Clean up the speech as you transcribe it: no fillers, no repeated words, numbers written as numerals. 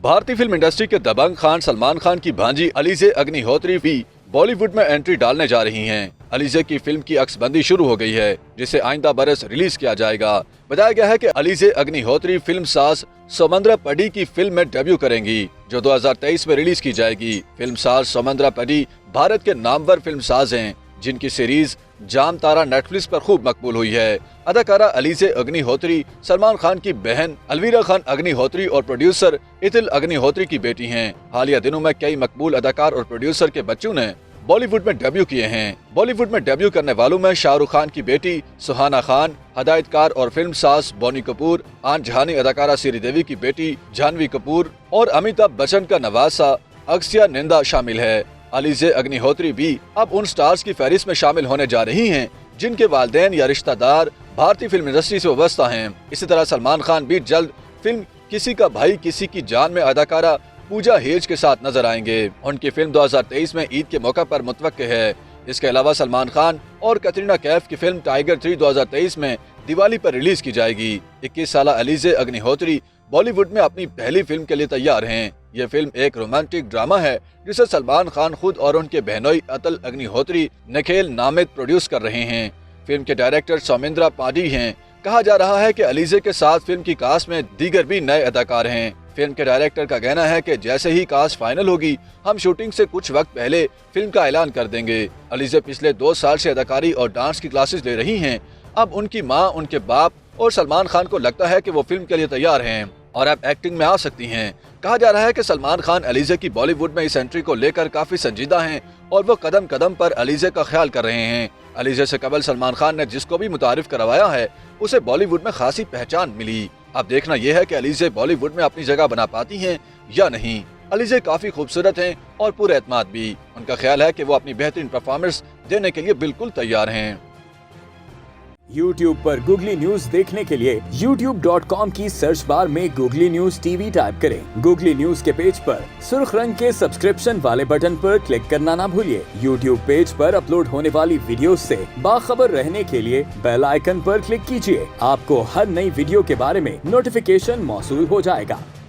भारतीय film industry के दबंग खान सलमान खान की भांजी अलीज़े अग्निहोत्री भी बॉलीवुड में एंट्री डालने जा रही हैं। अलीज़े की फिल्म की अक्सबंदी शुरू हो गई है, जिसे आइंदा बरस रिलीज किया जाएगा। बताया गया है कि अलीज़े अग्निहोत्री फिल्म साज सोमंद्रा पडी की फिल्म में डेब्यू करेंगी, जो 2023 में रिलीज की जाएगी। फिल्म साज सोमंद्रा पडी भारत के नामवर फिल्म साज हैं, जिनकी सीरीज जाम तारा नेटफ्लिक्स पर खूब मकबूल हुई है। अदाकारा अलीज़े अग्निहोत्री सलमान खान की बहन अलवीरा खान अग्निहोत्री और प्रोड्यूसर इतिल अग्निहोत्री की बेटी हैं। हालिया दिनों में कई मकबूल अदाकार और प्रोड्यूसर के बच्चों ने बॉलीवुड में डेब्यू किए हैं। बॉलीवुड में डेब्यू करने वालों में शाहरुख खान की बेटी सुहाना खान, हदायतकार और फिल्म साज बोनी कपूर, आन जहानी अदाकारा श्रीदेवी की बेटी जानवी कपूर और अमिताभ बच्चन का नवासा अक्सिया निंदा शामिल है। अलीज़े अग्निहोत्री भी अब उन स्टार्स की फहरिस्त में शामिल होने जा रही हैं, जिनके वालिदैन या रिश्तेदार भारतीय फिल्म इंडस्ट्री से वाबस्ता हैं। इसी तरह सलमान खान भी जल्द फिल्म किसी का भाई किसी की जान में अदाकारा पूजा हेज के साथ नजर आएंगे। उनकी फिल्म 2023 में ईद के मौका पर मुतवक्के है। इसके अलावा सलमान खान और कैटरीना कैफ की फिल्म टाइगर 3 2023 में दिवाली पर रिलीज की जाएगी। 21 साल अलीज़े अग्निहोत्री बॉलीवुड में अपनी पहली फिल्म के लिए तैयार हैं। ये फिल्म एक रोमांटिक ड्रामा है, जिसे सलमान खान खुद और उनके बहनोई अतुल अग्निहोत्री निखिल नामित प्रोड्यूस कर रहे हैं। फिल्म के डायरेक्टर सोमेंद्रा पाडी हैं। कहा जा रहा है कि अलीज़े के साथ फिल्म की कास्ट में दीगर भी नए अदाकार हैं। फिल्म के डायरेक्टर का कहना है कि जैसे ही कास्ट फाइनल होगी, हम शूटिंग से कुछ वक्त पहले फिल्म का ऐलान कर देंगे। अलीज़े पिछले 2 साल से अदाकारी और डांस की क्लासेस ले रही हैं। अब उनकी मां, उनके बाप और सलमान खान को लगता है कि वो फिल्म के लिए तैयार हैं और अब एक्टिंग में आ सकती हैं। कहा जा रहा है कि सलमान खान अलीज़े की बॉलीवुड में इस एंट्री को लेकर काफी संजीदा हैं और वो कदम कदम पर अलीज़े का ख्याल कर रहे हैं। अलीज़े से कबल सलमान खान ने जिसको भी मुतारिफ करवाया है, उसे बॉलीवुड में खासी पहचान मिली। अब देखना यह है कि अलीज़े बॉलीवुड में अपनी जगह बना पाती हैं या नहीं। अलीज़े काफी खूबसूरत हैं और पूरे एतमाद भी। उनका ख्याल है कि वो अपनी बेहतरीन परफॉर्मेंस देने के लिए बिल्कुल तैयार हैं। YouTube पर गूगली न्यूज देखने के लिए youtube.com की सर्च बार में गूगली न्यूज टीवी टाइप करें। गूगली न्यूज के पेज पर सुर्ख रंग के सब्सक्रिप्शन वाले बटन पर क्लिक करना ना भूलिए। YouTube पेज पर अपलोड होने वाली वीडियो से बाखबर रहने के लिए बेल आइकन पर क्लिक कीजिए। आपको हर नई वीडियो के बारे में नोटिफिकेशन मौसूल हो जाएगा।